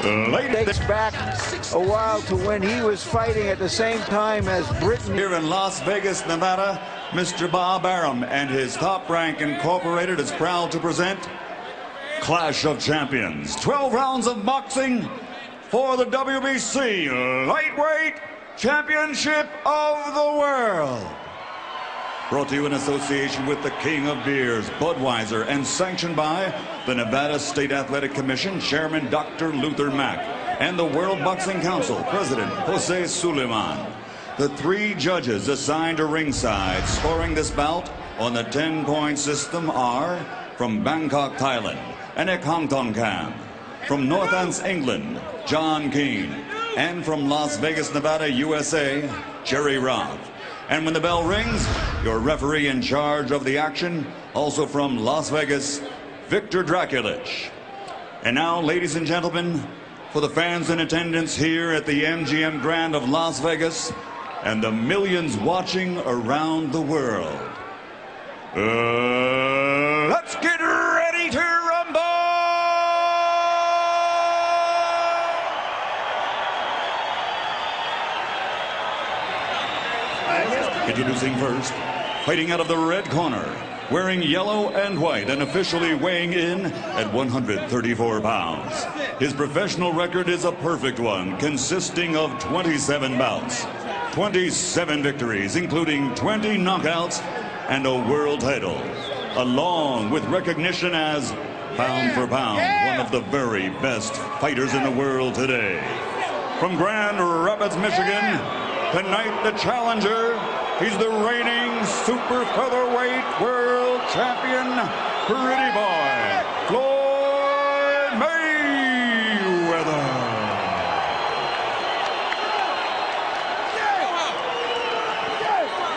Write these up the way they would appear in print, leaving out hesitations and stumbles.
Dates back a while to when he was fighting at the same time as Britain. Here in Las Vegas, Nevada, Mr. Bob Arum and his Top Rank Incorporated is proud to present Clash of Champions. 12 rounds of boxing for the WBC Lightweight Championship of the World. Brought to you in association with the King of Beers, Budweiser, and sanctioned by the Nevada State Athletic Commission, Chairman Dr. Luther Mack, and the World Boxing Council, President Jose Suleiman. The 3 judges assigned to ringside scoring this bout on the 10-point system are from Bangkok, Thailand, Anek Hongtongkam, from Northants, England, John Keane, and from Las Vegas, Nevada, USA, Jerry Roth. And when the bell rings, your referee in charge of the action, also from Las Vegas, Victor Draculich. And now, ladies and gentlemen, for the fans in attendance here at the MGM Grand of Las Vegas and the millions watching around the world, let's get ready to rumble! Introducing first, fighting out of the red corner, wearing yellow and white and officially weighing in at 134 pounds. His professional record is a perfect one, consisting of 27 bouts, 27 victories, including 20 knockouts and a world title, along with recognition as, pound for pound, one of the very best fighters in the world today. From Grand Rapids, Michigan, tonight the challenger, he's the reigning super featherweight world champion, pretty boy, Floyd Mayweather.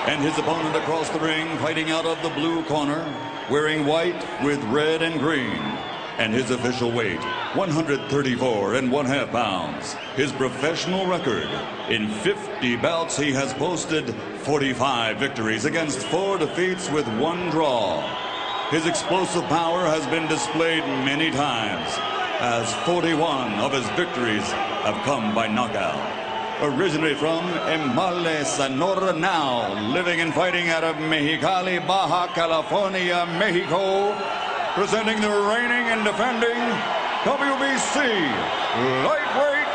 And his opponent across the ring, fighting out of the blue corner, wearing white with red and green. And his official weight, 134.5 pounds. His professional record, in 50 bouts, he has posted 45 victories against 4 defeats with 1 draw. His explosive power has been displayed many times, as 41 of his victories have come by knockout. Originally from Emale, Sonora, now living and fighting out of Mexicali, Baja California, Mexico, presenting the reigning and defending WBC Lightweight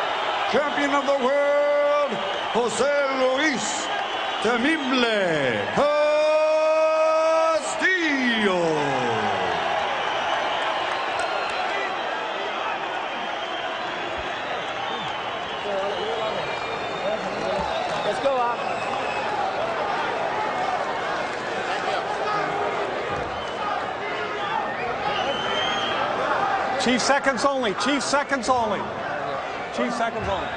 Champion of the World, Jose Luis Temible Castillo. Let's go up. Chief seconds only. Chief seconds only. Chief seconds only.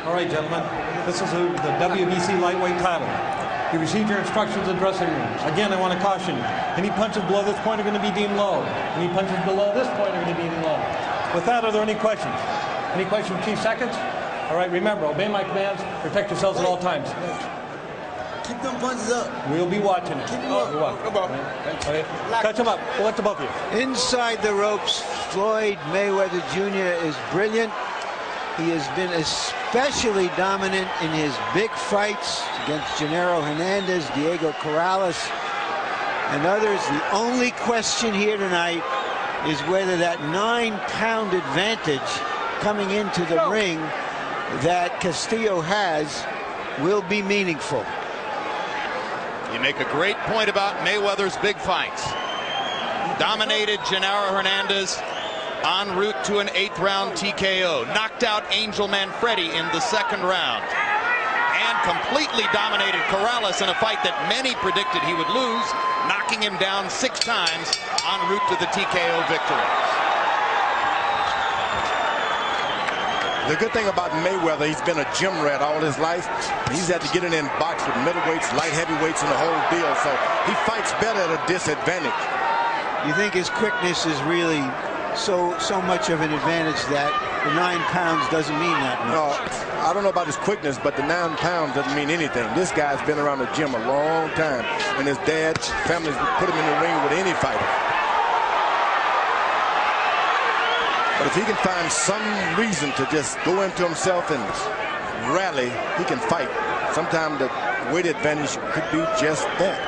All right, gentlemen. This is the WBC lightweight title. You received your instructions in the dressing room. Again, I want to caution you. Any punches below this point are going to be deemed low. Any punches below this point are going to be deemed low. With that, are there any questions? Any questions, Chief seconds? All right, remember, obey my commands. Protect yourselves at all times. Keep them punches up. We'll be watching it. Keep them up. Okay. Touch them up. We'll let the both of you. Inside the ropes, Floyd Mayweather Jr. is brilliant. He has been especially dominant in his big fights against Gennaro Hernandez, Diego Corrales, and others. The only question here tonight is whether that 9-pound advantage coming into the ring that Castillo has will be meaningful. You make a great point about Mayweather's big fights. Dominated Gennaro Hernandez en route to an 8th round TKO. Knocked out Angel Manfredi in the 2nd round. And completely dominated Corrales in a fight that many predicted he would lose, knocking him down 6 times en route to the TKO victory. The good thing about Mayweather, he's been a gym rat all his life. He's had to get in and box with middleweights, light heavyweights, and the whole deal. So he fights better at a disadvantage. You think his quickness is really so much of an advantage that the 9 pounds doesn't mean that much? No, I don't know about his quickness, but the 9 pounds doesn't mean anything. This guy's been around the gym a long time, and his dad's family's put him in the ring with any fighter. But if he can find some reason to just go into himself and rally, he can fight. Sometimes the weight advantage could be just that.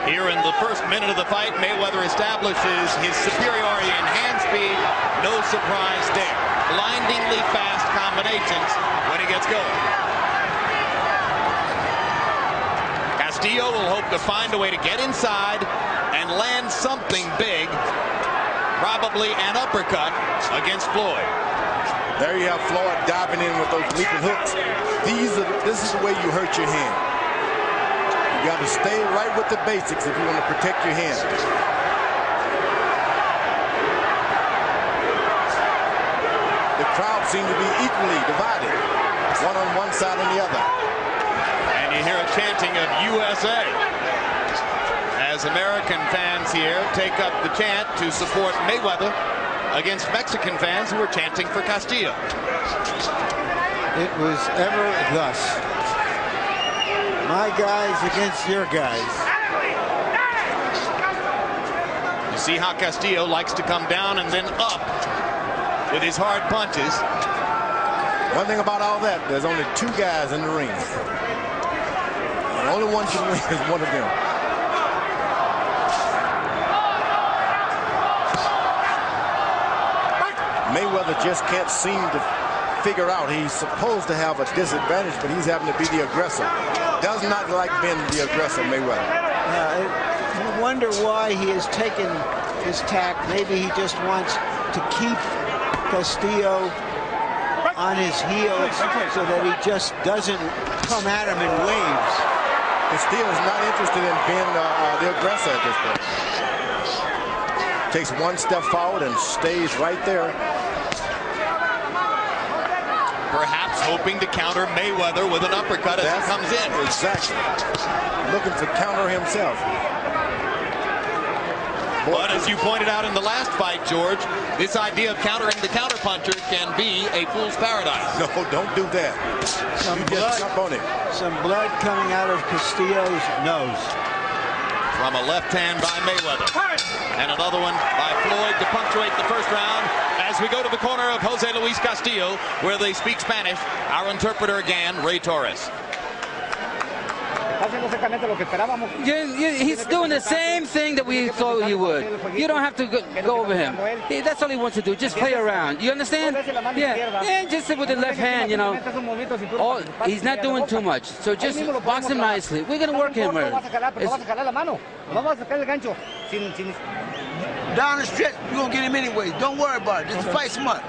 Here in the first minute of the fight, Mayweather establishes his superiority in hand speed. No surprise there. Blindingly fast combinations when he gets going. Castillo will hope to find a way to get inside and land something big, probably an uppercut against Floyd. There you have Floyd diving in with those leaping hooks. This is the way you hurt your hand. You got to stay right with the basics if you want to protect your hand. The crowd seemed to be equally divided, one on one side and the other. And you hear a chanting of USA as American fans here take up the chant to support Mayweather against Mexican fans who were chanting for Castillo. It was ever thus. My guys against your guys. You see how Castillo likes to come down and then up with his hard punches. One thing about all that, there's only two guys in the ring. The only one can win is one of them. Mayweather just can't seem to figure out. He's supposed to have a disadvantage, but he's having to be the aggressor. Does not like being the aggressor, Mayweather. You wonder why he has taken his tack. Maybe he just wants to keep Castillo on his heels so that he just doesn't come at him in waves. Castillo's not interested in being the aggressor at this point. Takes one step forward and stays right there. Perhaps hoping to counter Mayweather with an uppercut as he comes in. Exactly. Looking to counter himself. But as you pointed out in the last fight, George, this idea of countering the counterpuncher can be a fool's paradise. No, don't do that. You just jump on it. Some blood coming out of Castillo's nose. From a left hand by Mayweather. And another one by Floyd to punctuate the first round. As we go to the corner of Jose Luis Castillo, where they speak Spanish, our interpreter again, Ray Torres. He's doing the same thing that we thought he would. You don't have to go over him. That's all he wants to do, just play around. You understand? Yeah, and just with the left hand, you know. He's not doing too much, so just box him nicely. We're going to work him. Down the stretch, you're going to get him anyway. Don't worry about it. Just fight smart.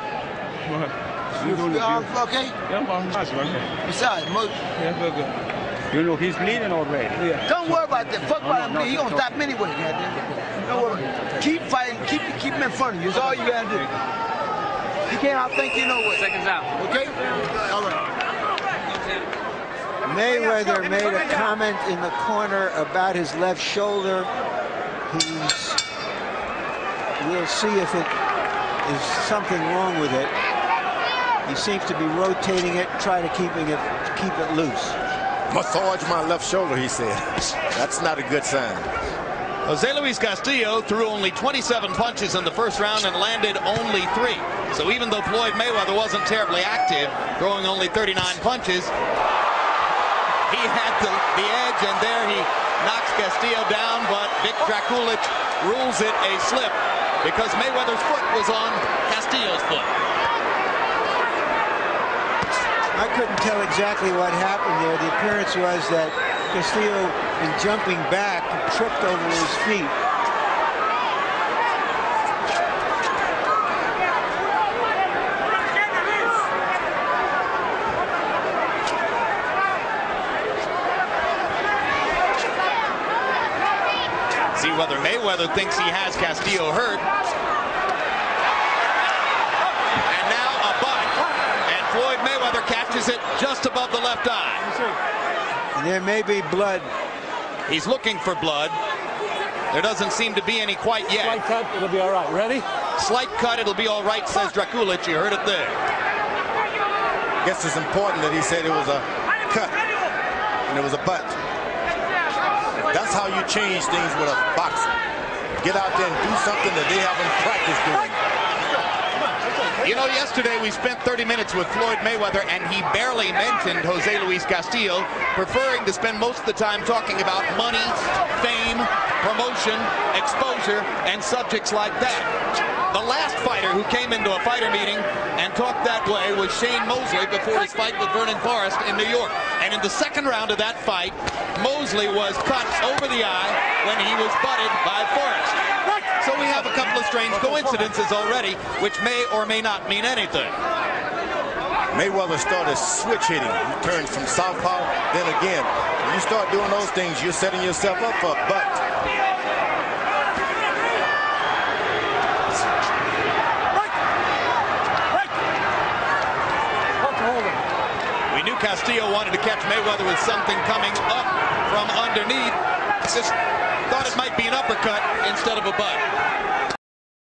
You okay? Yeah, Besides, you know, he's bleeding already. Yeah. Don't worry about that. Fuck about him bleeding. He gonna stop him anyway. Don't worry. Keep fighting. Keep him in front of you. That's all you gotta do. You can't outthink you no way. Seconds out. Okay? All right. Mayweather made a comment in the corner about his left shoulder. We'll see if it is something wrong with it. He seems to be rotating it, try to keep it loose. Massage my left shoulder, he said. That's not a good sign. Jose Luis Castillo threw only 27 punches in the first round and landed only 3. So even though Floyd Mayweather wasn't terribly active, throwing only 39 punches, he had the edge, and there he knocks Castillo down, but Vic Drakulic rules it a slip because Mayweather's foot was on Castillo's foot. I couldn't tell exactly what happened there. The appearance was that Castillo, in jumping back, tripped over his feet. See whether Mayweather thinks he has Castillo hurt. And now a butt. And Floyd Mayweather catches it just above the left eye. There may be blood. He's looking for blood. There doesn't seem to be any quite yet. Slight cut, it'll be all right. Ready? Slight cut, it'll be all right, says Drakulic. You heard it there. I guess it's important that he said it was a cut and it was a butt. That's how you change things with a boxer. Get out there and do something that they haven't practiced doing. yesterday we spent 30 minutes with Floyd Mayweather, and he barely mentioned Jose Luis Castillo, preferring to spend most of the time talking about money, fame, promotion, exposure, and subjects like that. The last fighter who came into a fighter meeting and talked that way was Shane Mosley before his fight with Vernon Forrest in New York. And in the second round of that fight, Mosley was cut over the eye when he was butted by Forrest. So we have a couple of strange coincidences already, which may or may not mean anything. Mayweather started switch hitting. He turned from southpaw, then again. When you start doing those things, you're setting yourself up for a butt. We knew Castillo wanted to catch Mayweather with something coming up from underneath. Just thought it might be an uppercut instead of a butt.